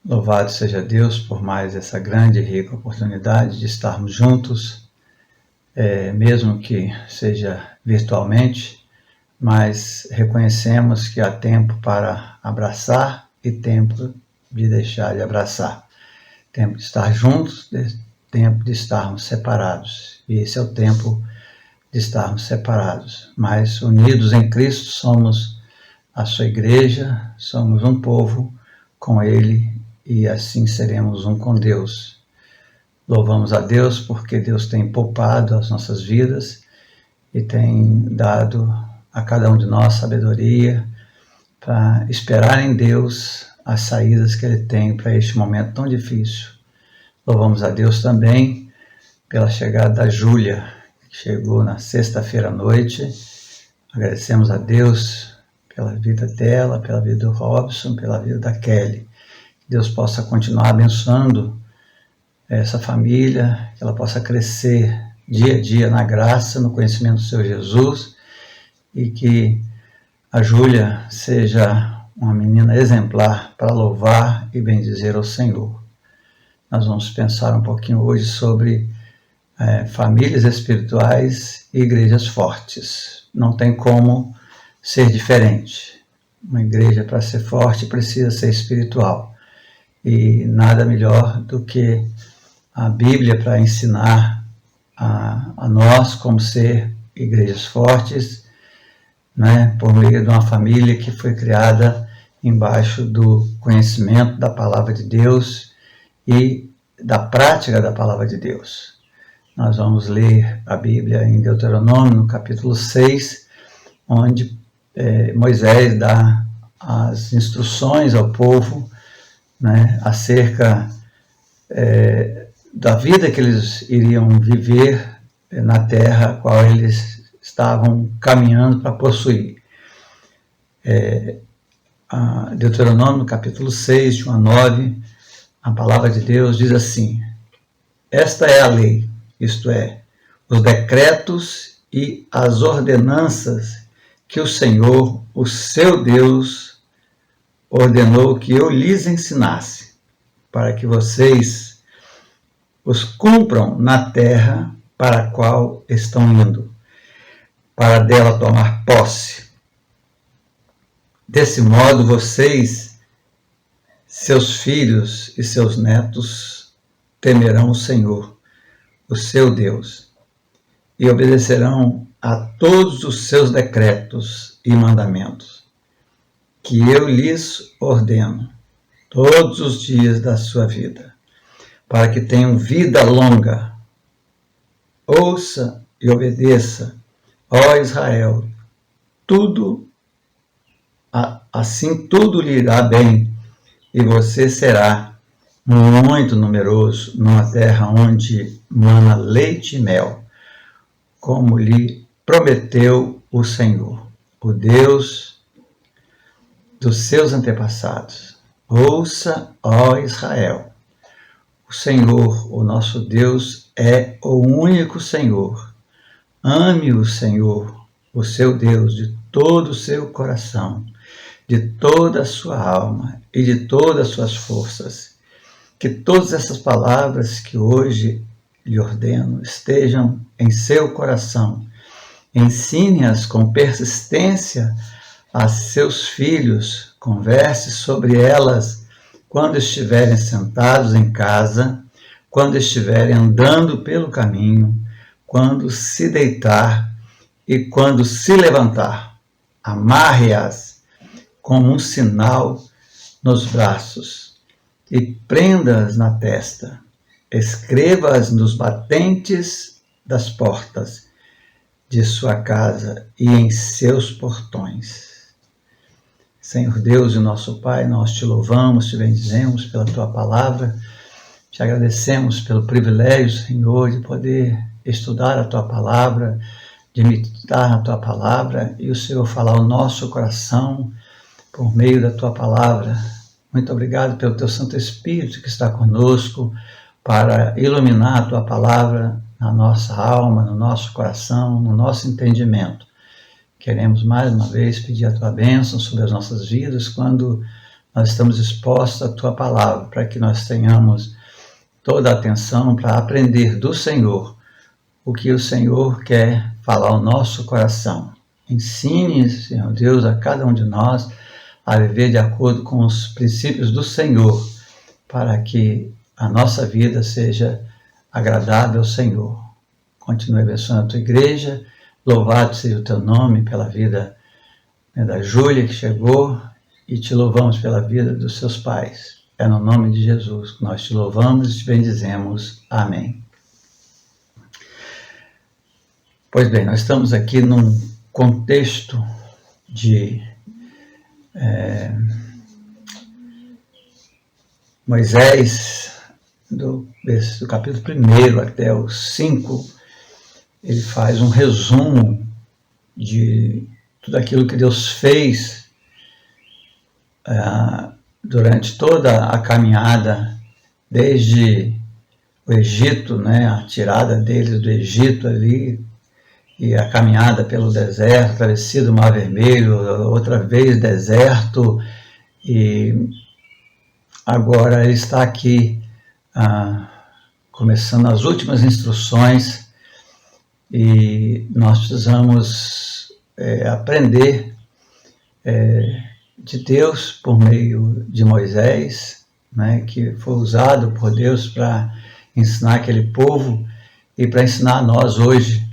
Louvado seja Deus por mais essa grande e rica oportunidade de estarmos juntos, mesmo que seja virtualmente, mas reconhecemos que há tempo para abraçar e tempo de deixar de abraçar. Tempo de estar juntos, tempo de estarmos separados. E esse é o tempo de estarmos separados. Mas unidos em Cristo somos a sua igreja, somos um povo com Ele e assim seremos um com Deus. Louvamos a Deus porque Deus tem poupado as nossas vidas e tem dado a cada um de nós sabedoria para esperar em Deus as saídas que Ele tem para este momento tão difícil. Louvamos a Deus também pela chegada da Júlia, que chegou na sexta-feira à noite. Agradecemos a Deus pela vida dela, pela vida do Robson, pela vida da Kelly. Que Deus possa continuar abençoando essa família, que ela possa crescer dia a dia na graça, no conhecimento do Senhor Jesus, e que a Júlia seja uma menina exemplar para louvar e bendizer ao Senhor. Nós vamos pensar um pouquinho hoje sobre famílias espirituais e igrejas fortes. Não tem como ser diferente. Uma igreja, para ser forte, precisa ser espiritual. E nada melhor do que a Bíblia para ensinar a nós como ser igrejas fortes, né, por meio de uma família que foi criada embaixo do conhecimento da palavra de Deus e da prática da palavra de Deus. Nós vamos ler a Bíblia em Deuteronômio, no capítulo 6, onde Moisés dá as instruções ao povo, né, acerca da vida que eles iriam viver na terra a qual eles estavam caminhando para possuir. Deuteronômio, capítulo 6, de 1 a 9, a palavra de Deus diz assim: esta é a lei, isto é, os decretos e as ordenanças que o Senhor, o seu Deus, ordenou que eu lhes ensinasse, para que vocês os cumpram na terra para a qual estão indo, para dela tomar posse. Desse modo, vocês, seus filhos e seus netos, temerão o Senhor, o seu Deus, e obedecerão a todos os seus decretos e mandamentos, que eu lhes ordeno todos os dias da sua vida, para que tenham vida longa. Ouça e obedeça, ó Israel, assim tudo lhe irá bem, e você será muito numeroso numa terra onde mana leite e mel, como lhe prometeu o Senhor, o Deus dos seus antepassados. Ouça, ó Israel, o Senhor, o nosso Deus, é o único Senhor. Ame o Senhor, o seu Deus, de todo o seu coração, de toda a sua alma e de todas as suas forças. Que todas essas palavras que hoje lhe ordeno estejam em seu coração. Ensine-as com persistência a seus filhos. Converse sobre elas quando estiverem sentados em casa, quando estiverem andando pelo caminho, quando se deitar e quando se levantar. Amarre-as como um sinal nos braços e prenda-as na testa. Escreva-as nos batentes das portas de sua casa e em seus portões. Senhor Deus e nosso Pai, nós te louvamos, te bendizemos pela tua palavra, te agradecemos pelo privilégio, Senhor, de poder estudar a tua palavra, de meditar na tua palavra e o Senhor falar ao nosso coração por meio da tua palavra. Muito obrigado pelo teu Santo Espírito que está conosco para iluminar a tua palavra na nossa alma, no nosso coração, no nosso entendimento. Queremos mais uma vez pedir a tua bênção sobre as nossas vidas quando nós estamos expostos à Tua Palavra, para que nós tenhamos toda a atenção para aprender do Senhor o que o Senhor quer falar ao nosso coração. Ensine, Senhor Deus, a cada um de nós a viver de acordo com os princípios do Senhor, para que a nossa vida seja agradável ao Senhor. Continue abençoando a Tua igreja, louvado seja o Teu nome pela vida da Júlia que chegou, e te louvamos pela vida dos seus pais. É no nome de Jesus que nós te louvamos e te bendizemos. Amém. Pois bem, nós estamos aqui num contexto de Moisés, do capítulo 1 até o 5, ele faz um resumo de tudo aquilo que Deus fez durante toda a caminhada, desde o Egito, né, a tirada deles do Egito ali, e a caminhada pelo deserto, a travessia do Mar Vermelho, outra vez deserto, e agora ele está aqui começando as últimas instruções, e nós precisamos aprender de Deus por meio de Moisés, né, que foi usado por Deus para ensinar aquele povo e para ensinar a nós hoje,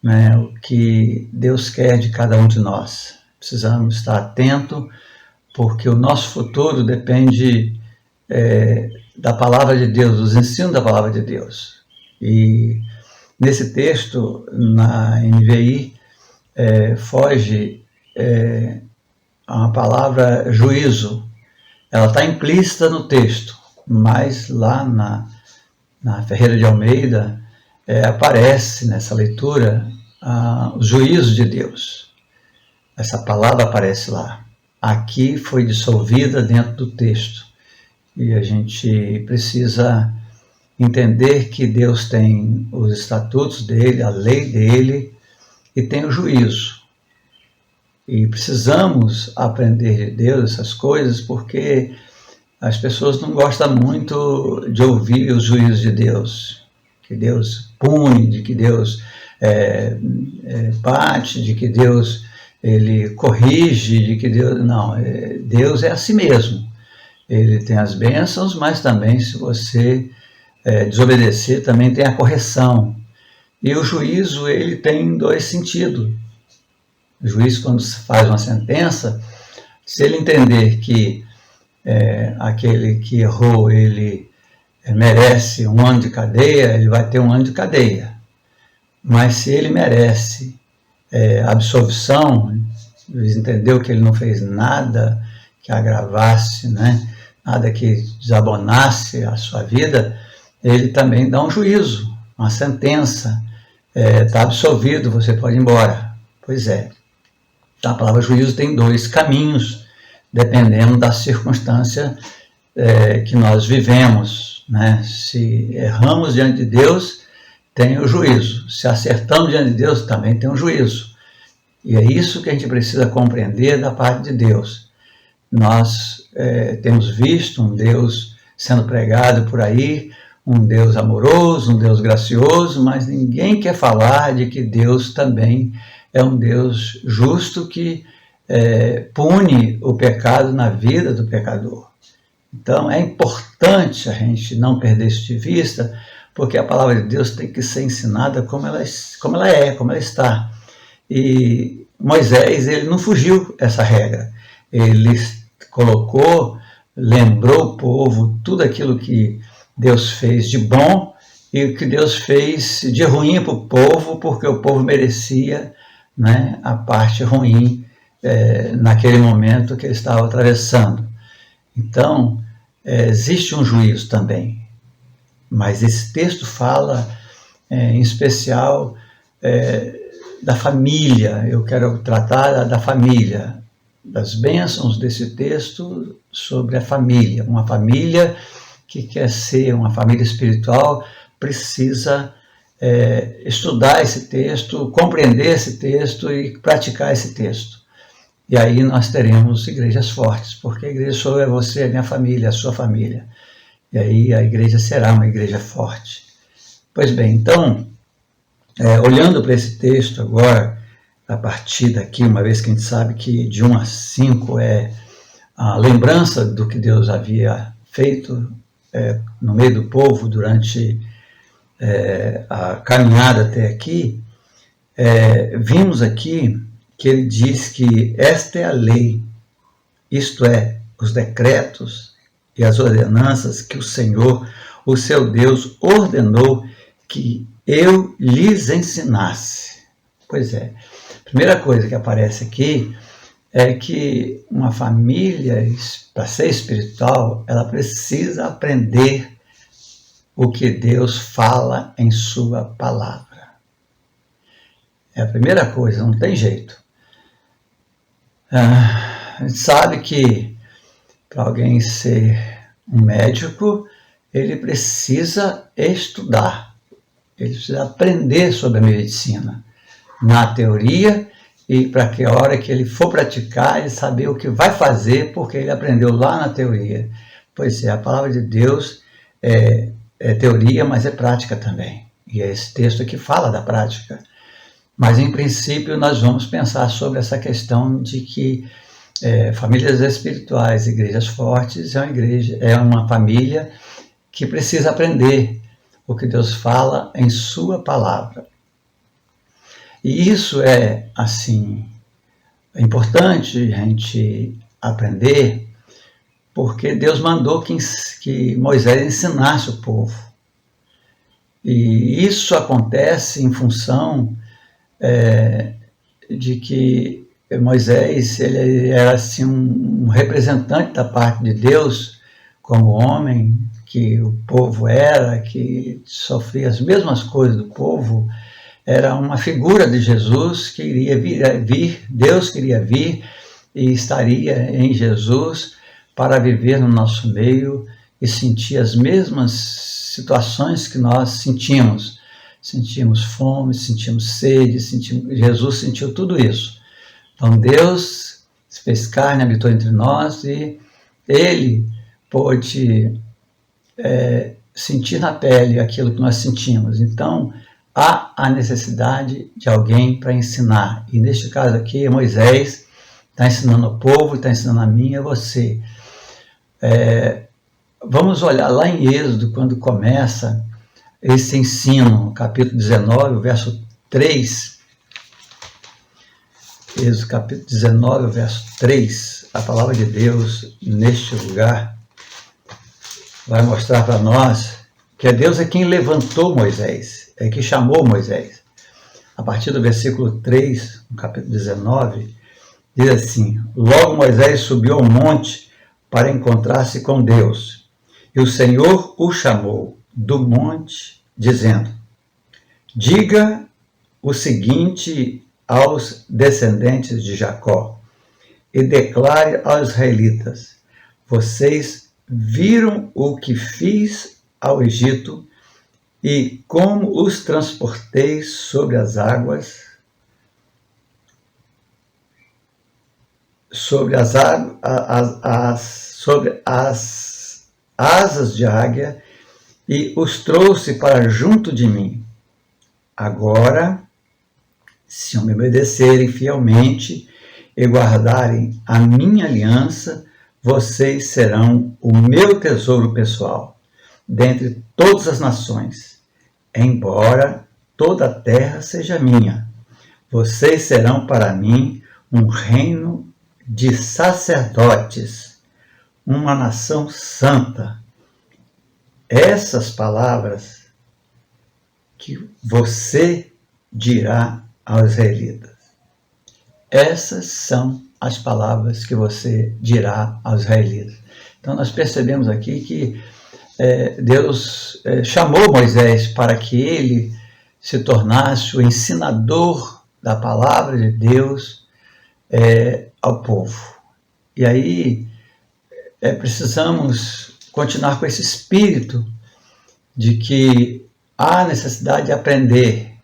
né, o que Deus quer de cada um de nós. Precisamos estar atento, porque o nosso futuro depende da palavra de Deus, dos ensinos da palavra de Deus. E nesse texto, na NVI, foge a palavra juízo. Ela está implícita no texto, mas lá na Ferreira de Almeida aparece nessa leitura o juízo de Deus. Essa palavra aparece lá. Aqui foi dissolvida dentro do texto. E a gente precisa entender que Deus tem os estatutos dele, a lei dele, e tem o juízo. E precisamos aprender de Deus essas coisas, porque as pessoas não gostam muito de ouvir os juízos de Deus, que Deus pune, de que Deus bate, de que Deus ele corrige, de que Deus... Não, Deus é assim mesmo. Ele tem as bênçãos, mas também, se você desobedecer, também tem a correção. E o juízo, ele tem dois sentidos. O juiz, quando faz uma sentença, se ele entender que aquele que errou, ele merece 1 ano de cadeia, ele vai ter 1 ano de cadeia. Mas se ele merece absolvição, o juiz entendeu que ele não fez nada que agravasse, né, nada que desabonasse a sua vida, ele também dá um juízo, uma sentença, está absolvido, você pode ir embora. Pois é. A palavra juízo tem 2 caminhos, dependendo da circunstância que nós vivemos, né? Se erramos diante de Deus, tem o juízo. Se acertamos diante de Deus, também tem o juízo. E é isso que a gente precisa compreender da parte de Deus. Nós temos visto um Deus sendo pregado por aí, um Deus amoroso, um Deus gracioso, mas ninguém quer falar de que Deus também é um Deus justo que pune o pecado na vida do pecador. Então é importante a gente não perder isso de vista, porque a palavra de Deus tem que ser ensinada como ela está. E Moisés, ele não fugiu essa regra. Ele lembrou o povo tudo aquilo que Deus fez de bom e o que Deus fez de ruim para o povo, porque o povo merecia, né, a parte ruim naquele momento que ele estava atravessando. Então, existe um juízo também, mas esse texto fala em especial da família. Eu quero tratar da família, das bênçãos desse texto sobre a família. Uma família que quer ser uma família espiritual precisa estudar esse texto, compreender esse texto e praticar esse texto. E aí nós teremos igrejas fortes, porque a igreja sou eu, você, a minha família, a sua família. E aí a igreja será uma igreja forte. Pois bem, então, olhando para esse texto agora, a partir daqui, uma vez que a gente sabe que de 1 a 5 é a lembrança do que Deus havia feito no meio do povo durante a caminhada até aqui, vimos aqui que ele diz que esta é a lei, isto é, os decretos e as ordenanças que o Senhor, o seu Deus, ordenou que eu lhes ensinasse. Pois é, a primeira coisa que aparece aqui é que uma família, para ser espiritual, ela precisa aprender o que Deus fala em sua palavra. É a primeira coisa, não tem jeito. A gente sabe que para alguém ser um médico, ele precisa estudar, ele precisa aprender sobre a medicina, na teoria, e para que a hora que ele for praticar, ele saber o que vai fazer, porque ele aprendeu lá na teoria. Pois é, a palavra de Deus é teoria, mas é prática também. E é esse texto que fala da prática. Mas, em princípio, nós vamos pensar sobre essa questão de que famílias espirituais, igrejas fortes, é uma família que precisa aprender o que Deus fala em sua palavra. E isso é, assim, importante a gente aprender, porque Deus mandou que Moisés ensinasse o povo. E isso acontece em função de que Moisés ele era assim, um representante da parte de Deus, como homem, que o povo era, que sofria as mesmas coisas do povo, era uma figura de Jesus que iria vir, Deus queria vir e estaria em Jesus para viver no nosso meio e sentir as mesmas situações que nós sentimos. Sentimos fome, sentimos sede, Jesus sentiu tudo isso. Então Deus se fez carne, habitou entre nós e Ele pôde sentir na pele aquilo que nós sentimos. Então há a necessidade de alguém para ensinar. E neste caso aqui, Moisés está ensinando ao povo, está ensinando a mim e a você. Vamos olhar lá em Êxodo, quando começa esse ensino, capítulo 19, verso 3. Êxodo capítulo 19, verso 3, a palavra de Deus neste lugar vai mostrar para nós que Deus é quem levantou Moisés, é quem chamou Moisés. A partir do versículo 3, no capítulo 19, diz assim: logo Moisés subiu ao monte para encontrar-se com Deus, e o Senhor o chamou do monte, dizendo: diga o seguinte aos descendentes de Jacó, e declare aos israelitas: vocês viram o que fiz ao Egito e como os transportei sobre as águas, sobre as asas de águia, e os trouxe para junto de mim. Agora, se me obedecerem fielmente e guardarem a minha aliança, vocês serão o meu tesouro pessoal, dentre todas as nações. Embora toda a terra seja minha, vocês serão para mim um reino de sacerdotes, uma nação santa. Essas palavras que você dirá aos israelitas. Essas são as palavras que você dirá aos israelitas. Então nós percebemos aqui que Deus chamou Moisés para que ele se tornasse o ensinador da palavra de Deus ao povo. E aí precisamos continuar com esse espírito de que há necessidade de aprender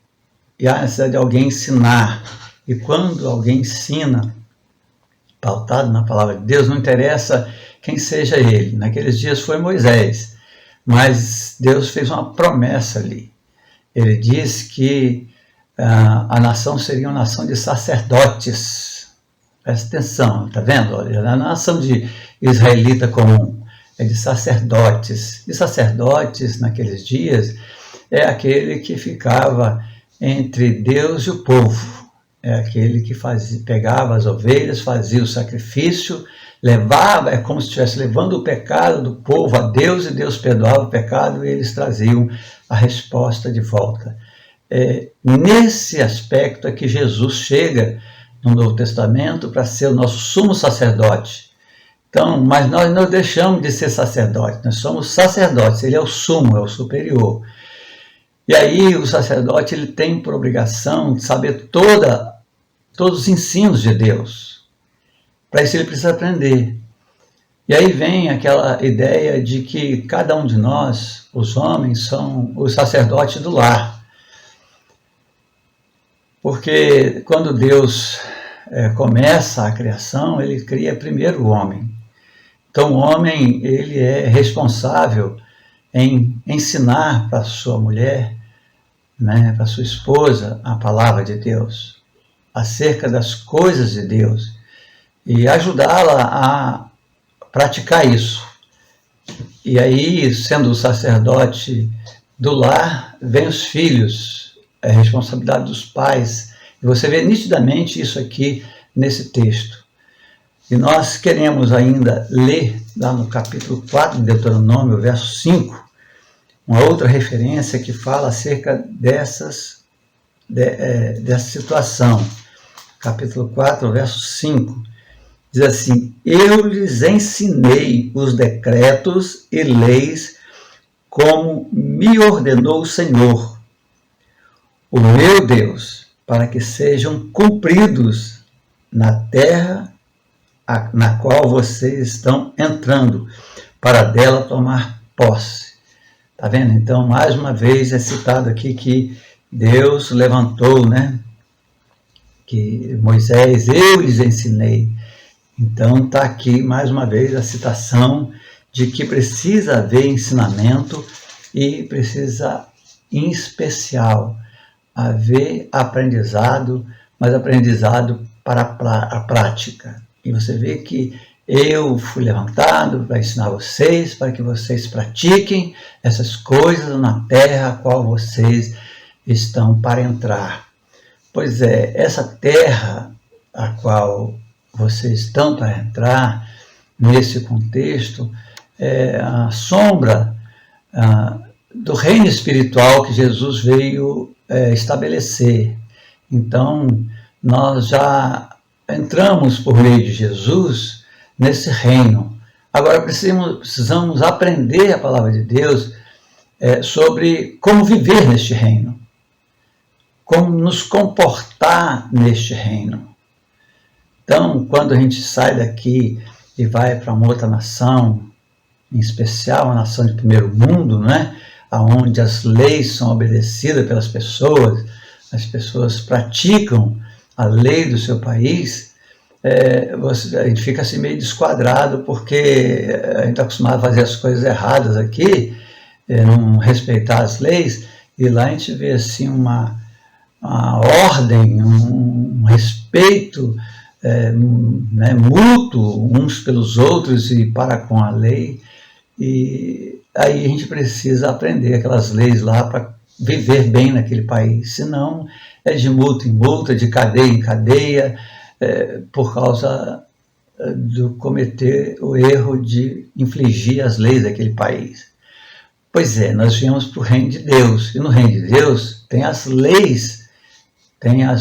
e há necessidade de alguém ensinar. E quando alguém ensina, pautado na palavra de Deus, não interessa quem seja ele. Naqueles dias foi Moisés, mas Deus fez uma promessa ali. Ele disse que a nação seria uma nação de sacerdotes. Presta atenção, tá vendo? Olha, a nação de israelita comum é de sacerdotes. E sacerdotes, naqueles dias, é aquele que ficava entre Deus e o povo. É aquele que pegava as ovelhas, fazia o sacrifício, levava, é como se estivesse levando o pecado do povo a Deus, e Deus perdoava o pecado e eles traziam a resposta de volta. Nesse aspecto é que Jesus chega no Novo Testamento para ser o nosso sumo sacerdote. Então, mas nós não deixamos de ser sacerdotes, nós somos sacerdotes, ele é o sumo, é o superior. E aí o sacerdote ele tem por obrigação de saber todos os ensinos de Deus. Para isso ele precisa aprender. E aí vem aquela ideia de que cada um de nós, os homens, são os sacerdotes do lar. Porque quando Deus começa a criação, ele cria primeiro o homem. Então o homem ele é responsável em ensinar para sua mulher, né, para sua esposa, a palavra de Deus, acerca das coisas de Deus, e ajudá-la a praticar isso. E aí, sendo o sacerdote do lar, vem os filhos, é responsabilidade dos pais. E você vê nitidamente isso aqui nesse texto. E nós queremos ainda ler, lá no capítulo 4 de Deuteronômio, verso 5, uma outra referência que fala acerca dessa situação. Capítulo 4, verso 5. Diz assim: eu lhes ensinei os decretos e leis como me ordenou o Senhor, o meu Deus, para que sejam cumpridos na terra na qual vocês estão entrando, para dela tomar posse. Está vendo? Então, mais uma vez é citado aqui que Deus levantou, né? Que Moisés, eu lhes ensinei. Então, está aqui mais uma vez a citação de que precisa haver ensinamento e precisa, em especial, haver aprendizado, mas aprendizado para a prática. E você vê que eu fui levantado para ensinar vocês, para que vocês pratiquem essas coisas na terra a qual vocês estão para entrar. Pois é, essa terra a qual vocês estão para entrar, nesse contexto, é a sombra do reino espiritual que Jesus veio estabelecer. Então, nós já entramos por meio de Jesus nesse reino. Agora precisamos aprender a palavra de Deus sobre como viver neste reino, como nos comportar neste reino. Então, quando a gente sai daqui e vai para uma outra nação, em especial a nação de primeiro mundo, né, onde as leis são obedecidas pelas pessoas, as pessoas praticam a lei do seu país, a gente fica assim meio desquadrado, porque a gente está acostumado a fazer as coisas erradas aqui, não respeitar as leis, e lá a gente vê assim uma ordem, um respeito né, mútuo uns pelos outros e para com a lei. E aí a gente precisa aprender aquelas leis lá para viver bem naquele país, senão é de multa em multa, de cadeia em cadeia, por causa do cometer o erro de infligir as leis daquele país. Pois é, nós viemos para o reino de Deus, e no reino de Deus tem as leis, tem a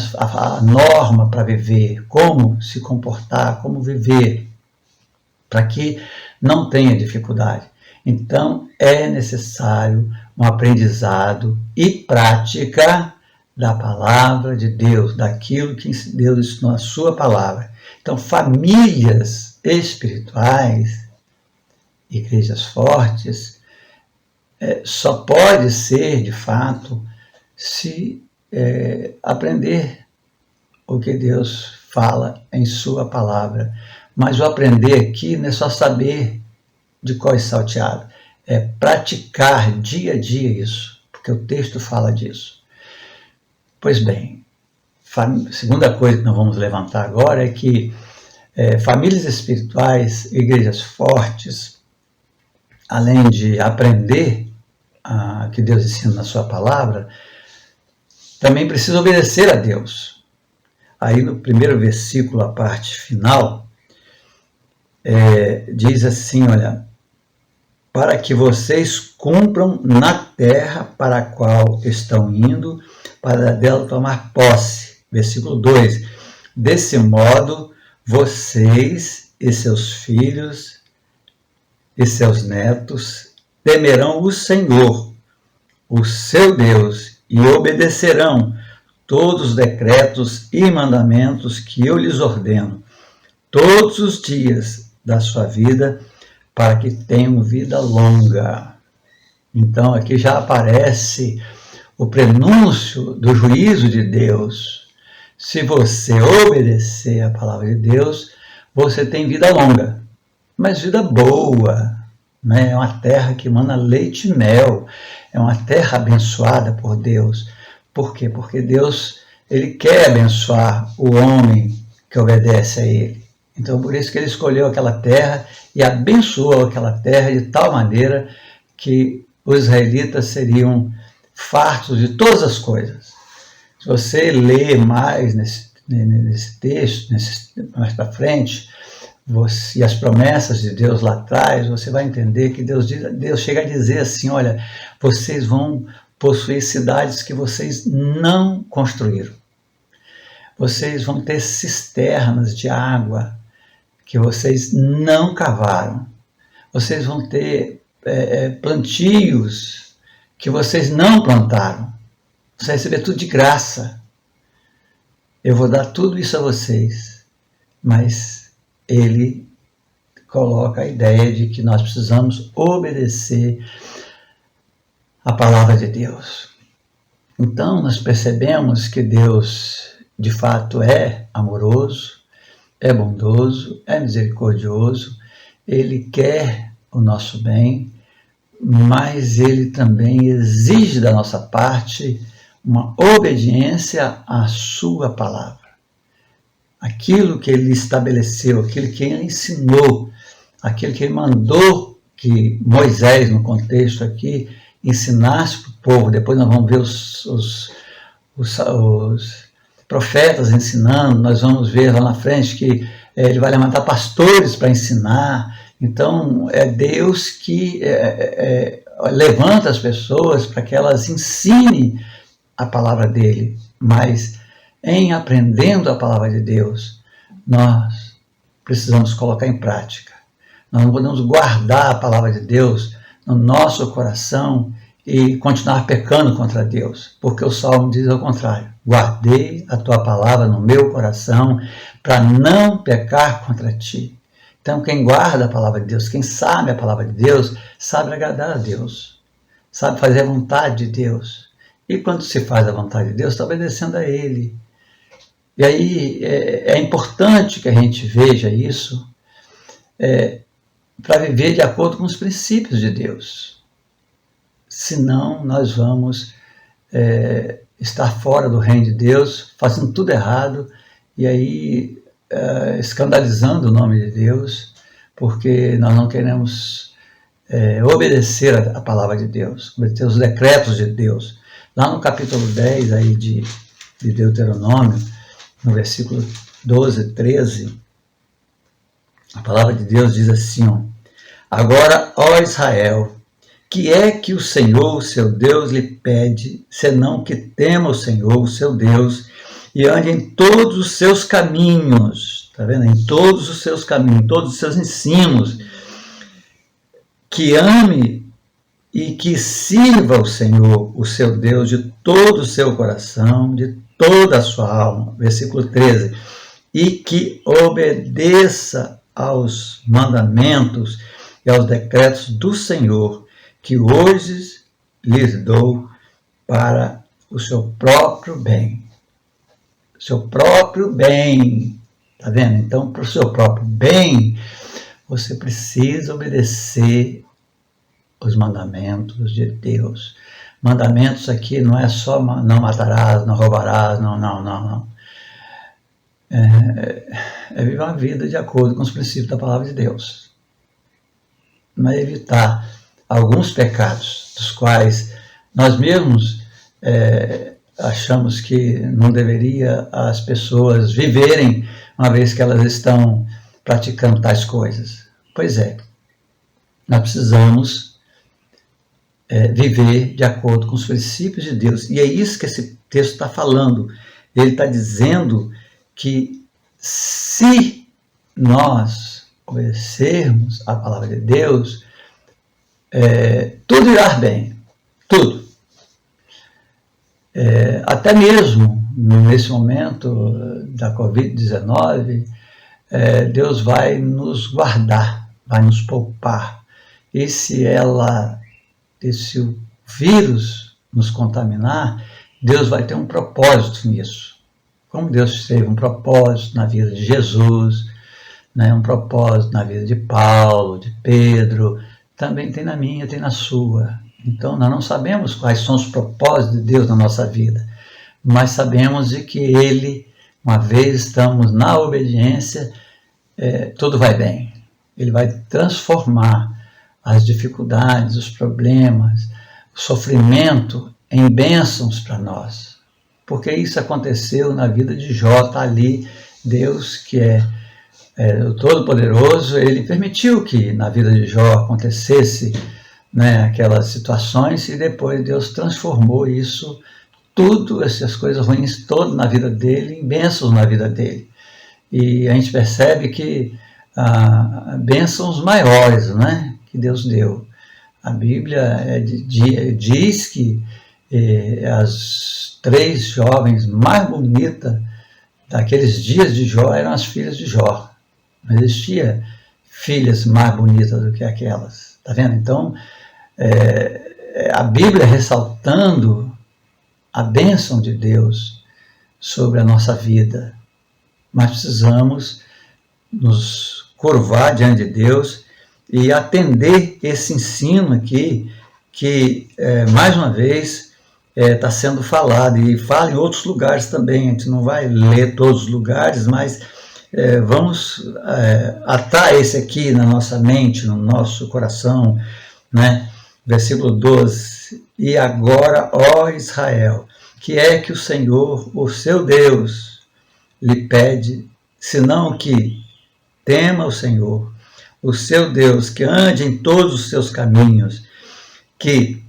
norma para viver, como se comportar, como viver, para que não tenha dificuldade. Então, é necessário um aprendizado e prática da palavra de Deus, daquilo que Deus ensinou na sua palavra. Então, famílias espirituais, igrejas fortes, só pode ser, de fato, se aprender o que Deus fala em sua palavra. Mas o aprender aqui não é só saber de cor e salteado, é praticar dia a dia isso, porque o texto fala disso. Pois bem, segunda coisa que nós vamos levantar agora é que famílias espirituais, igrejas fortes, além de aprender que Deus ensina na sua palavra, também precisam obedecer a Deus. Aí no primeiro versículo, a parte final, diz assim, olha, para que vocês cumpram na terra para a qual estão indo, para dela tomar posse. Versículo 2, desse modo, vocês e seus filhos e seus netos temerão o Senhor, o seu Deus, e obedecerão todos os decretos e mandamentos que eu lhes ordeno, todos os dias da sua vida, para que tenham vida longa. Então, aqui já aparece o prenúncio do juízo de Deus. Se você obedecer a palavra de Deus, você tem vida longa, mas vida boa, né? É uma terra que emana leite e mel, é uma terra abençoada por Deus. Por quê? Porque Deus, Ele quer abençoar o homem que obedece a Ele. Então, por isso que Ele escolheu aquela terra e abençoou aquela terra de tal maneira que os israelitas seriam fartos de todas as coisas. Se você ler mais nesse texto, mais para frente, e as promessas de Deus lá atrás, você vai entender que Deus chega a dizer assim, olha, vocês vão possuir cidades que vocês não construíram. Vocês vão ter cisternas de água que vocês não cavaram. Vocês vão ter plantios que vocês não plantaram. Você vai receber tudo de graça. Eu vou dar tudo isso a vocês. Mas Ele coloca a ideia de que nós precisamos obedecer a palavra de Deus. Então, nós percebemos que Deus, de fato, é amoroso, é bondoso, é misericordioso, Ele quer o nosso bem, mas Ele também exige da nossa parte uma obediência à sua palavra. Aquilo que Ele estabeleceu, aquilo que Ele ensinou, aquilo que Ele mandou que Moisés, no contexto aqui, ensinasse para o povo. Depois nós vamos ver os profetas ensinando, nós vamos ver lá na frente que Ele vai levantar pastores para ensinar. Então, é Deus que levanta as pessoas para que elas ensinem a palavra dEle. Mas, em aprendendo a palavra de Deus, nós precisamos colocar em prática. Nós não podemos guardar a palavra de Deus no nosso coração e continuar pecando contra Deus, porque o Salmo diz ao contrário: guardei a tua palavra no meu coração para não pecar contra ti. Então, quem guarda a palavra de Deus, quem sabe a palavra de Deus, sabe agradar a Deus, sabe fazer a vontade de Deus. E quando se faz a vontade de Deus, está obedecendo a Ele. E aí é importante que a gente veja isso para viver de acordo com os princípios de Deus. Senão, nós vamos estar fora do reino de Deus, fazendo tudo errado, e aí escandalizando o nome de Deus, porque nós não queremos obedecer a palavra de Deus, obedecer os decretos de Deus. Lá no capítulo 10 aí de Deuteronômio, no versículo 12, 13, a palavra de Deus diz assim, ó: agora, ó Israel, que é que o Senhor, seu Deus, lhe pede, senão que tema o Senhor, o seu Deus, e ande em todos os seus caminhos, tá vendo? Em todos os seus caminhos, em todos os seus ensinos, que ame e que sirva o Senhor, o seu Deus, de todo o seu coração, de toda a sua alma. Versículo 13. E que obedeça aos mandamentos e aos decretos do Senhor, que hoje lhes dou para o seu próprio bem. Seu próprio bem. Tá vendo? Então, para o seu próprio bem, você precisa obedecer os mandamentos de Deus. Mandamentos aqui não é só não matarás, não roubarás, não. É viver uma vida de acordo com os princípios da palavra de Deus. Não é evitar alguns pecados, dos quais nós mesmos achamos que não deveria as pessoas viverem, uma vez que elas estão praticando tais coisas. Pois é, nós precisamos viver de acordo com os princípios de Deus. E é isso que esse texto está falando. Ele está dizendo que se nós obedecermos a palavra de Deus, tudo irá bem, tudo. Até mesmo nesse momento da Covid-19, Deus vai nos guardar, vai nos poupar. E se o vírus nos contaminar, Deus vai ter um propósito nisso. Como Deus teve um propósito na vida de Jesus, né, um propósito na vida de Paulo, de Pedro, também tem na minha, tem na sua. Então, nós não sabemos quais são os propósitos de Deus na nossa vida, mas sabemos de que Ele, uma vez estamos na obediência, tudo vai bem. Ele vai transformar as dificuldades, os problemas, o sofrimento em bênçãos para nós. Porque isso aconteceu na vida de Jó, está ali. Deus, que é o Todo-Poderoso, ele permitiu que na vida de Jó acontecesse, né, aquelas situações, e depois Deus transformou isso, tudo, essas coisas ruins, todas na vida dele, em bênçãos na vida dele. E a gente percebe que bênçãos maiores, né, que Deus deu. A Bíblia diz que as 3 jovens mais bonitas daqueles dias de Jó eram as filhas de Jó. Não existia filhas mais bonitas do que aquelas. Tá vendo? Então, a Bíblia ressaltando a bênção de Deus sobre a nossa vida. Mas precisamos nos curvar diante de Deus e atender esse ensino aqui, que mais uma vez está sendo falado, e fala em outros lugares também. A gente não vai ler todos os lugares, mas vamos atar esse aqui na nossa mente, no nosso coração, né? Versículo 12: e agora, ó Israel, que é que o Senhor, o seu Deus, lhe pede, senão que tema o Senhor, o seu Deus, que ande em todos os seus caminhos, que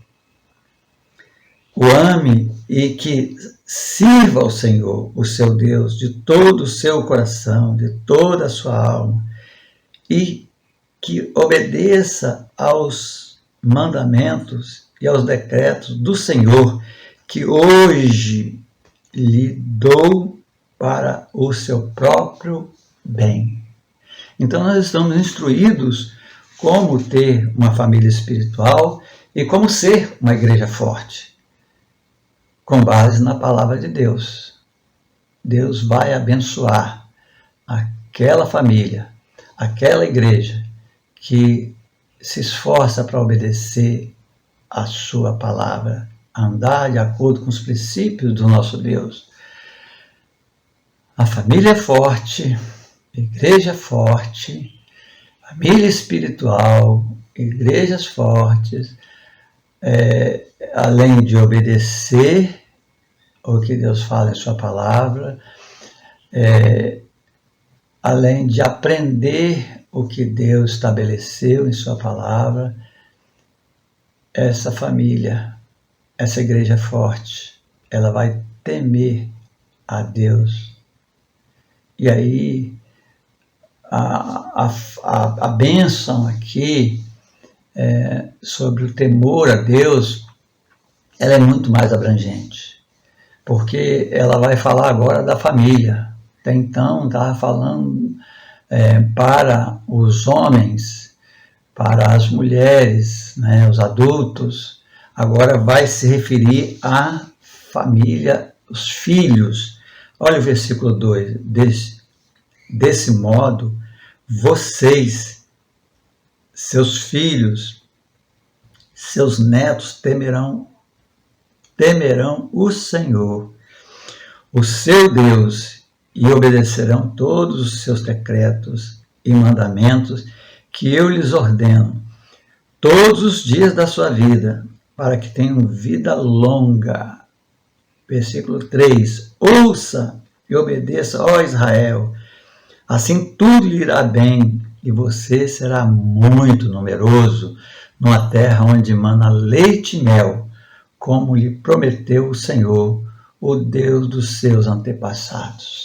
o ame e que sirva ao Senhor, o seu Deus, de todo o seu coração, de toda a sua alma, e que obedeça aos mandamentos e aos decretos do Senhor, que hoje lhe dou para o seu próprio bem. Então nós estamos instruídos como ter uma família espiritual e como ser uma igreja forte, com base na palavra de Deus. Deus vai abençoar aquela família, aquela igreja que se esforça para obedecer a sua palavra, andar de acordo com os princípios do nosso Deus. A família é forte, a igreja é forte, família espiritual, igrejas fortes, além de obedecer o que Deus fala em sua palavra, além de aprender o que Deus estabeleceu em sua palavra, essa família, essa igreja forte, ela vai temer a Deus. E aí, a bênção aqui sobre o temor a Deus, ela é muito mais abrangente, porque ela vai falar agora da família. Até então, estava falando para os homens, para as mulheres, né, os adultos. Agora vai se referir à família, os filhos. Olha o versículo 2 desse Desse modo, vocês, seus filhos, seus netos temerão o Senhor, o seu Deus, e obedecerão todos os seus decretos e mandamentos que eu lhes ordeno, todos os dias da sua vida, para que tenham vida longa. Versículo 3. Ouça e obedeça, ó Israel, assim tudo lhe irá bem, e você será muito numeroso numa terra onde mana leite e mel, como lhe prometeu o Senhor, o Deus dos seus antepassados.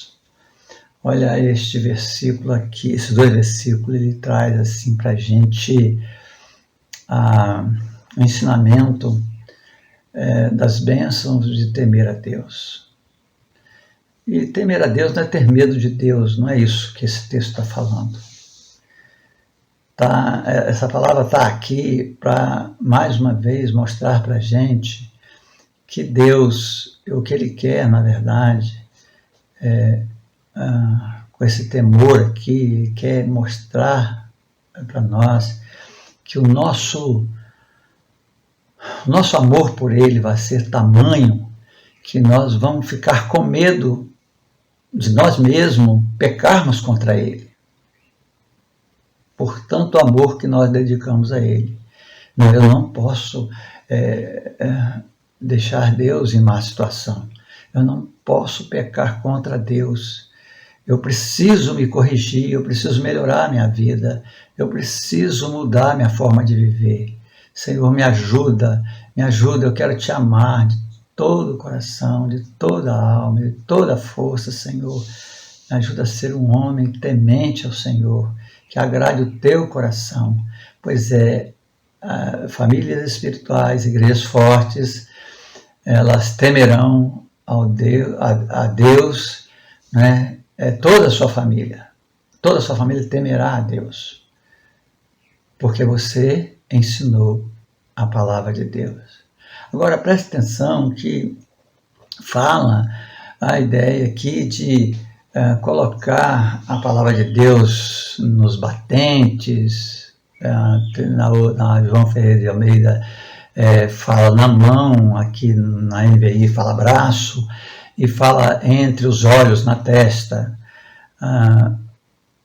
Olha este versículo aqui, esses dois versículos, ele traz assim para a gente o ensinamento das bênçãos de temer a Deus. E temer a Deus não é ter medo de Deus, não é isso que esse texto está falando. Essa palavra está aqui para, mais uma vez, mostrar para a gente que Deus, o que Ele quer, na verdade, com esse temor aqui, Ele quer mostrar para nós que o nosso amor por Ele vai ser tamanho que nós vamos ficar com medo de nós mesmos pecarmos contra Ele. Por tanto amor que nós dedicamos a Ele. Eu não posso deixar Deus em má situação. Eu não posso pecar contra Deus. Eu preciso me corrigir, eu preciso melhorar a minha vida, eu preciso mudar a minha forma de viver. Senhor, me ajuda, eu quero te amar de todo o coração, de toda a alma, de toda a força, Senhor. Me ajuda a ser um homem temente ao Senhor, que agrade o teu coração, pois famílias espirituais, igrejas fortes, elas temerão a Deus, né? Toda a sua família temerá a Deus, porque você ensinou a palavra de Deus. Agora preste atenção que fala a ideia aqui de colocar a palavra de Deus nos batentes, na João Ferreira de Almeida fala na mão, aqui na NVI fala braço, e fala entre os olhos, na testa.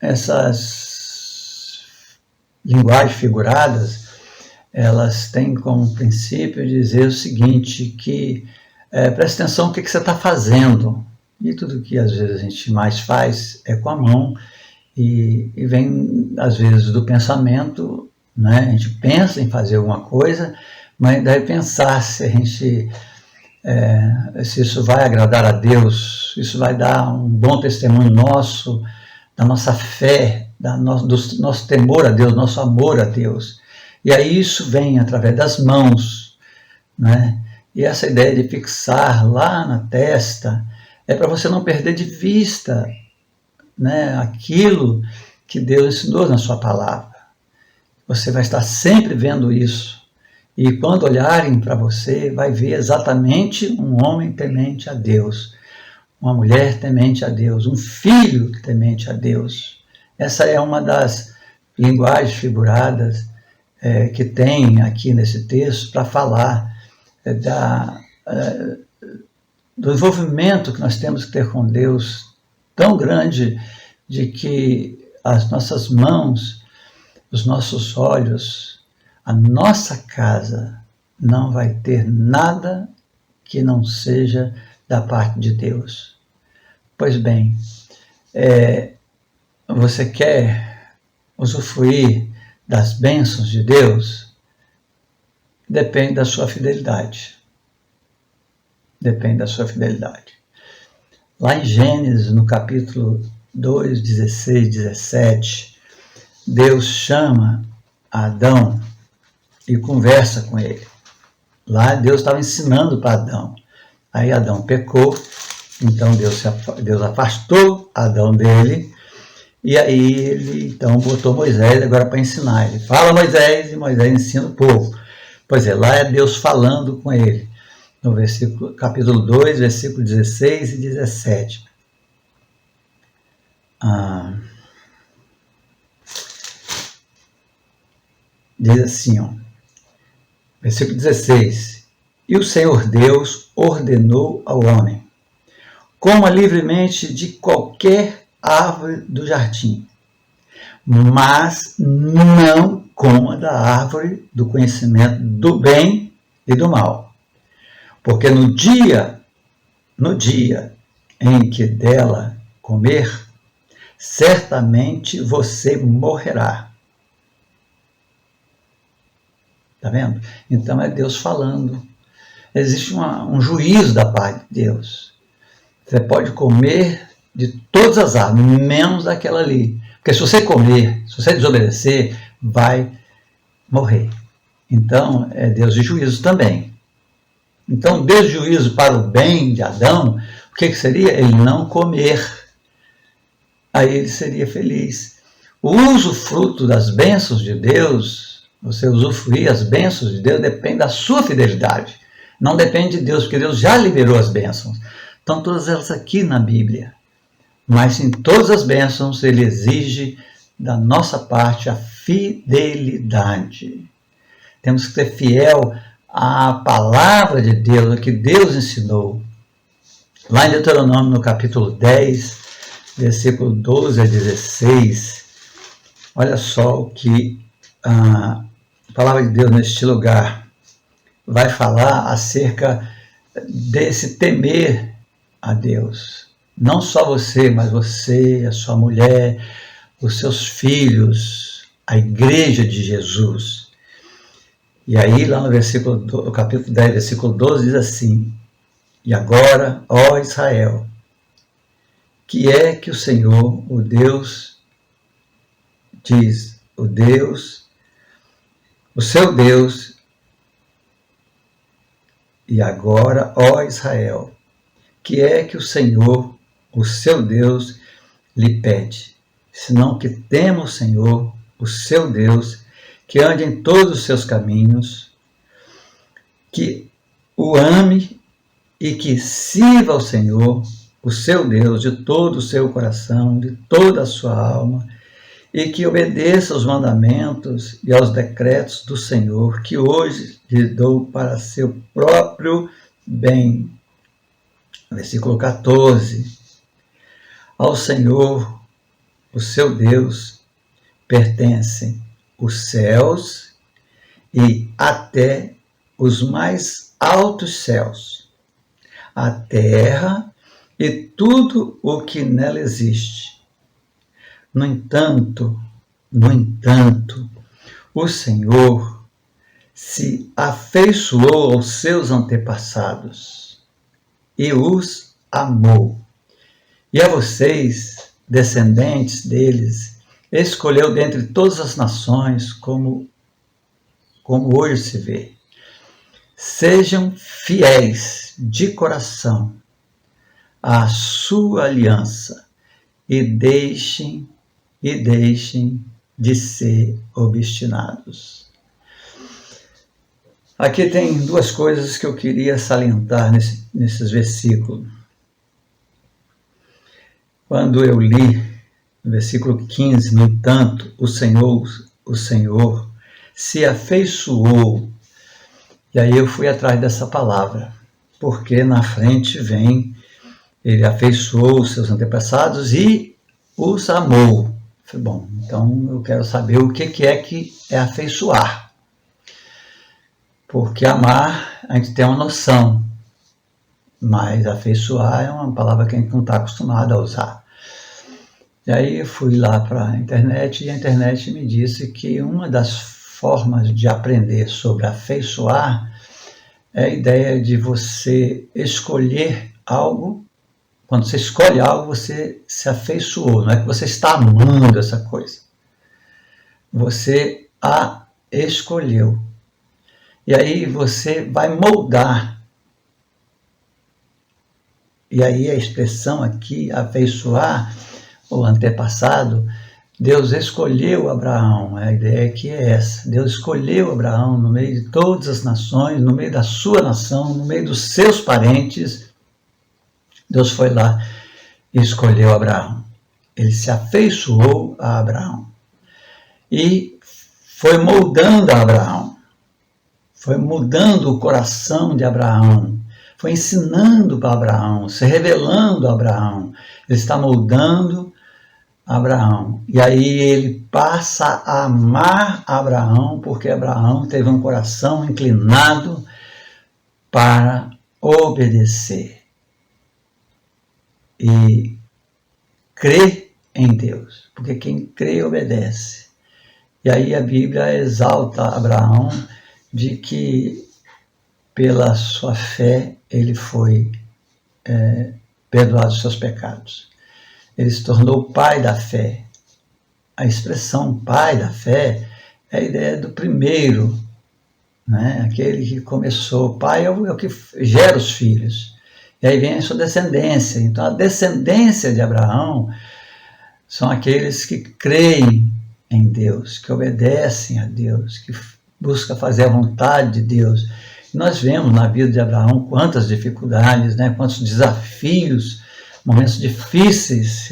Essas linguagens figuradas, elas têm como princípio dizer o seguinte, que preste atenção no que você está fazendo. E tudo que às vezes a gente mais faz é com a mão, e vem às vezes do pensamento, né? A gente pensa em fazer alguma coisa, mas deve pensar se a gente... se isso vai agradar a Deus, isso vai dar um bom testemunho nosso, da nossa fé, do nosso temor a Deus, nosso amor a Deus. E aí isso vem através das mãos, né? E essa ideia de fixar lá na testa é para você não perder de vista, né, aquilo que Deus ensinou na sua palavra. Você vai estar sempre vendo isso. E quando olharem para você, vai ver exatamente um homem temente a Deus, uma mulher temente a Deus, um filho temente a Deus. Essa é uma das linguagens figuradas que tem aqui nesse texto para falar do envolvimento que nós temos que ter com Deus, tão grande de que as nossas mãos, os nossos olhos, a nossa casa não vai ter nada que não seja da parte de Deus. Pois bem, você quer usufruir das bênçãos de Deus? Depende da sua fidelidade. Depende da sua fidelidade. Lá em Gênesis, no capítulo 2, 16, 17, Deus chama Adão e conversa com ele. Lá Deus estava ensinando para Adão. Aí Adão pecou, então Deus afastou Adão dele, e aí ele então botou Moisés agora para ensinar. Ele fala Moisés e Moisés ensina o povo. Pois lá é Deus falando com ele, no capítulo 2, versículo 16 e 17. diz assim, ó, versículo 16: E o Senhor Deus ordenou ao homem: coma livremente de qualquer árvore do jardim, mas não coma da árvore do conhecimento do bem e do mal, porque no dia em que dela comer, certamente você morrerá. Está vendo? Então é Deus falando. Existe um juízo da parte de Deus. Você pode comer de todas as árvores, menos daquela ali. Porque se você comer, se você desobedecer, vai morrer. Então é Deus de juízo também. Então, Deus de juízo para o bem de Adão, o que seria? Ele não comer. Aí ele seria feliz. O usufruto das bênçãos de Deus, você usufruir as bênçãos de Deus, depende da sua fidelidade. Não depende de Deus, porque Deus já liberou as bênçãos. Estão todas elas aqui na Bíblia. Mas em todas as bênçãos, ele exige da nossa parte a fidelidade. Temos que ser fiel à palavra de Deus, o que Deus ensinou. Lá em Deuteronômio, no capítulo 10, versículo 12 a 16, olha só o que a palavra de Deus neste lugar vai falar acerca desse temer a Deus. Não só você, mas você, a sua mulher, os seus filhos, a igreja de Jesus. E aí, lá no capítulo 10, versículo 12, diz assim: E agora, ó Israel, que é que o Senhor, o Deus, diz, o seu Deus, e agora, ó Israel, que é que o Senhor, o seu Deus, lhe pede, senão que tema o Senhor, o seu Deus, que ande em todos os seus caminhos, que o ame e que sirva ao Senhor, o seu Deus, de todo o seu coração, de toda a sua alma, e que obedeça aos mandamentos e aos decretos do Senhor, que hoje lhe dou para seu próprio bem. Versículo 14. Ao Senhor, o seu Deus, pertencem os céus e até os mais altos céus, a terra e tudo o que nela existe. No entanto, o Senhor se afeiçoou aos seus antepassados e os amou. E a vocês, descendentes deles, escolheu dentre todas as nações, como hoje se vê. Sejam fiéis de coração à sua aliança e deixem de ser obstinados. Aqui tem duas coisas que eu queria salientar nesses versículos. Quando eu li no versículo 15, no entanto, o Senhor se afeiçoou. E aí eu fui atrás dessa palavra, porque na frente vem, ele afeiçoou os seus antepassados e os amou. Falei, bom, então eu quero saber o que é afeiçoar. Porque amar, a gente tem uma noção, mas afeiçoar é uma palavra que a gente não está acostumado a usar. E aí eu fui lá para a internet e a internet me disse que uma das formas de aprender sobre afeiçoar é a ideia de você escolher algo. Quando você escolhe algo, você se afeiçoou. Não é que você está amando essa coisa. Você a escolheu. E aí você vai moldar. E aí a expressão aqui, afeiçoar, o antepassado, Deus escolheu Abraão. A ideia aqui é essa. Deus escolheu Abraão no meio de todas as nações, no meio da sua nação, no meio dos seus parentes. Deus foi lá e escolheu Abraão. ele se afeiçoou a Abraão e foi moldando a Abraão, foi mudando o coração de Abraão, foi ensinando para Abraão, se revelando a Abraão. Ele está moldando Abraão. E aí ele passa a amar Abraão, porque Abraão teve um coração inclinado para obedecer e crer em Deus, porque quem crê obedece. E aí a Bíblia exalta Abraão de que pela sua fé ele foi perdoado os seus pecados. Ele se tornou pai da fé. A expressão pai da fé é a ideia do primeiro, né? Aquele que começou. Pai é o que gera os filhos. E aí vem a sua descendência. Então a descendência de Abraão são aqueles que creem em Deus, que obedecem a Deus, que buscam fazer a vontade de Deus. E nós vemos na vida de Abraão quantas dificuldades, né? Quantos desafios, momentos difíceis.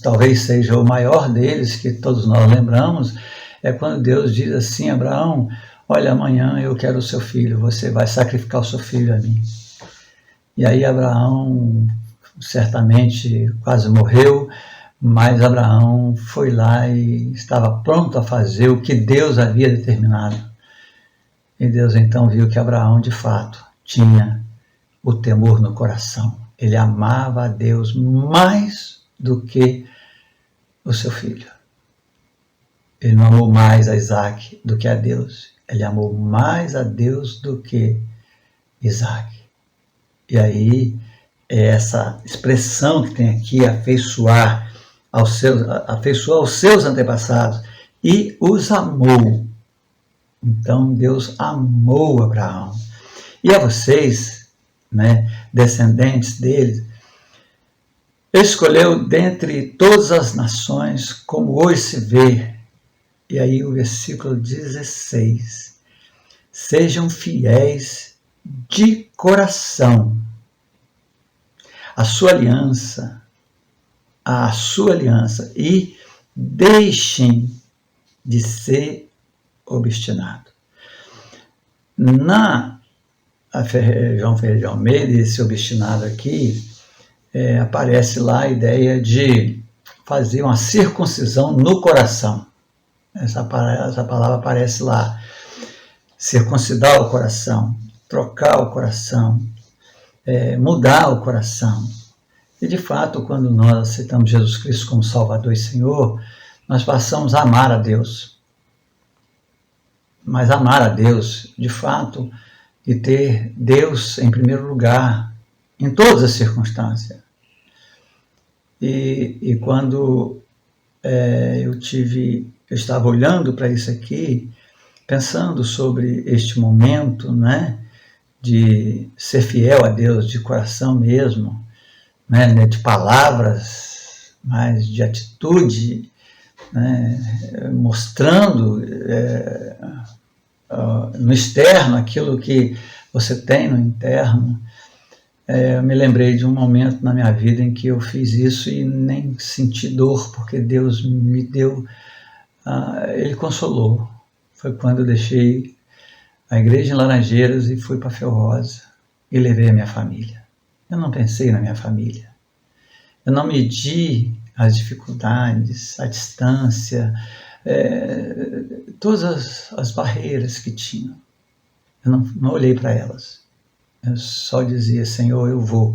Talvez seja o maior deles, que todos nós lembramos, é quando Deus diz assim: Abraão, olha, amanhã eu quero o seu filho, você vai sacrificar o seu filho a mim. E aí Abraão certamente quase morreu, mas Abraão foi lá e estava pronto a fazer o que Deus havia determinado. E Deus então viu que Abraão de fato tinha o temor no coração. Ele amava a Deus mais do que o seu filho. Ele não amou mais a Isaac do que a Deus. Ele amou mais a Deus do que Isaac. E aí, essa expressão que tem aqui, afeiçoar aos seus antepassados, e os amou. Então, Deus amou Abraão. E a vocês, né, descendentes dele, escolheu dentre todas as nações, como hoje se vê. E aí o versículo 16. Sejam fiéis de coração a sua aliança, e deixem de ser obstinados. Na João Ferreira de Almeida, esse obstinado aqui, aparece lá a ideia de fazer uma circuncisão no coração. Essa palavra aparece lá. Circuncidar o coração, trocar o coração, mudar o coração. E de fato, quando nós aceitamos Jesus Cristo como Salvador e Senhor, nós passamos a amar a Deus. Mas amar a Deus, de fato, e ter Deus em primeiro lugar, em todas as circunstâncias. E quando eu estava olhando para isso aqui, pensando sobre este momento, né, de ser fiel a Deus de coração mesmo, né, de palavras, mas de atitude, né, mostrando no externo aquilo que você tem no interno. Eu me lembrei de um momento na minha vida em que eu fiz isso e nem senti dor, porque Deus me deu, Ele consolou. Foi quando eu deixei a igreja em Laranjeiras e fui para Ferrosa e levei a minha família. Eu não pensei na minha família. Eu não medi as dificuldades, a distância, todas as barreiras que tinham. Eu não olhei para elas. Eu só dizia: Senhor, eu vou,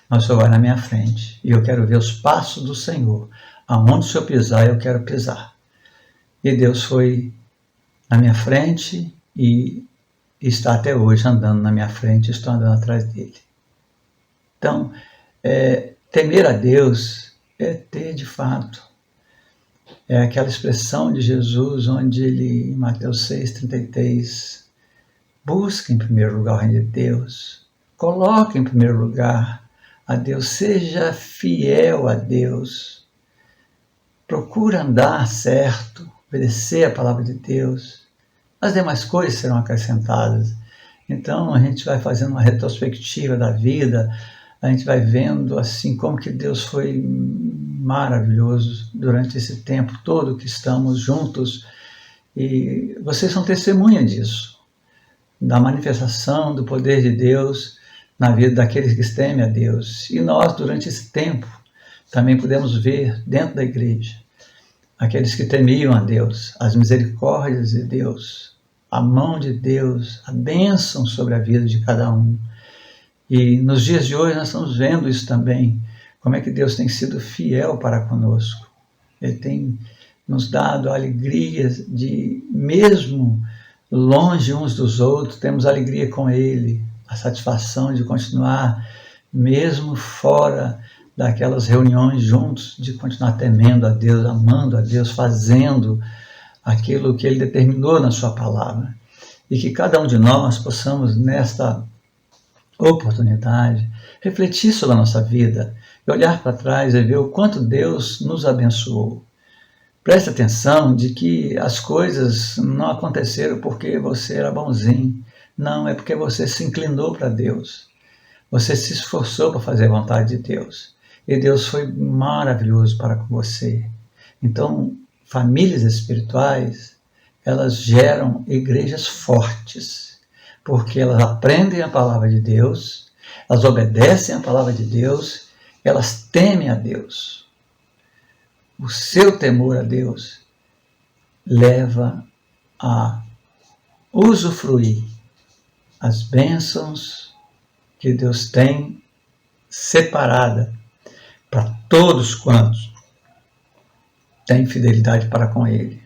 mas o Senhor vai na minha frente. E eu quero ver os passos do Senhor. Aonde o Senhor pisar, eu quero pisar. E Deus foi na minha frente e está até hoje andando na minha frente, estou andando atrás dele. Então, temer a Deus é ter de fato. É aquela expressão de Jesus, onde ele, em Mateus 6,33, busque em primeiro lugar o reino de Deus, coloque em primeiro lugar a Deus, seja fiel a Deus, procura andar certo, obedecer a palavra de Deus. As demais coisas serão acrescentadas. Então a gente vai fazendo uma retrospectiva da vida, a gente vai vendo assim como que Deus foi maravilhoso durante esse tempo todo que estamos juntos, e vocês são testemunha disso, da manifestação do poder de Deus na vida daqueles que temem a Deus. E nós, durante esse tempo, também pudemos ver dentro da igreja aqueles que temiam a Deus, as misericórdias de Deus, a mão de Deus, a bênção sobre a vida de cada um. E nos dias de hoje nós estamos vendo isso também, como é que Deus tem sido fiel para conosco. Ele tem nos dado a alegria de, mesmo longe uns dos outros, temos alegria com Ele, a satisfação de continuar, mesmo fora daquelas reuniões juntos, de continuar temendo a Deus, amando a Deus, fazendo aquilo que Ele determinou na sua palavra. E que cada um de nós possamos, nesta oportunidade, refletir sobre a nossa vida e olhar para trás e ver o quanto Deus nos abençoou. Preste atenção de que as coisas não aconteceram porque você era bonzinho. Não, é porque você se inclinou para Deus. Você se esforçou para fazer a vontade de Deus. E Deus foi maravilhoso para com você. Então, famílias espirituais, elas geram igrejas fortes, porque elas aprendem a palavra de Deus, elas obedecem a palavra de Deus, elas temem a Deus. O seu temor a Deus leva a usufruir as bênçãos que Deus tem separada para todos quantos têm fidelidade para com Ele.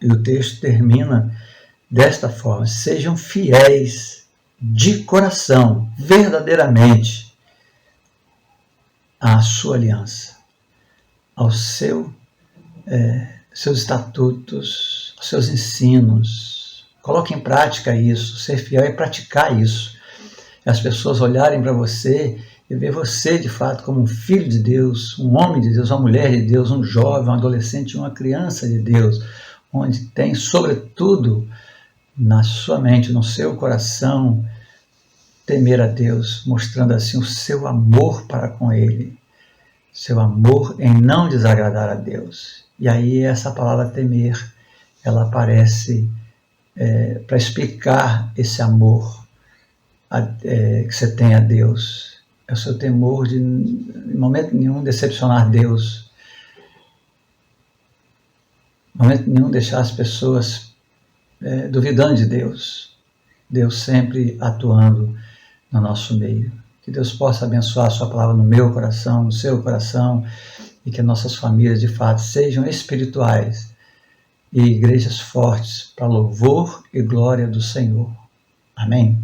E o texto termina desta forma: sejam fiéis de coração, verdadeiramente, à sua aliança, aos seus estatutos, aos seus ensinos. Coloque em prática isso. Ser fiel é praticar isso. As pessoas olharem para você e ver você, de fato, como um filho de Deus, um homem de Deus, uma mulher de Deus, um jovem, um adolescente, uma criança de Deus, onde tem, sobretudo, na sua mente, no seu coração, temer a Deus, mostrando assim o seu amor para com Ele, seu amor em não desagradar a Deus. E aí essa palavra temer, ela aparece para explicar esse amor que você tem a Deus. É o seu temor de, em momento nenhum, decepcionar Deus. Em momento nenhum, deixar as pessoas duvidando de Deus. Deus sempre atuando no nosso meio. Que Deus possa abençoar a sua palavra no meu coração, no seu coração, e que nossas famílias, de fato, sejam espirituais e igrejas fortes para louvor e glória do Senhor. Amém?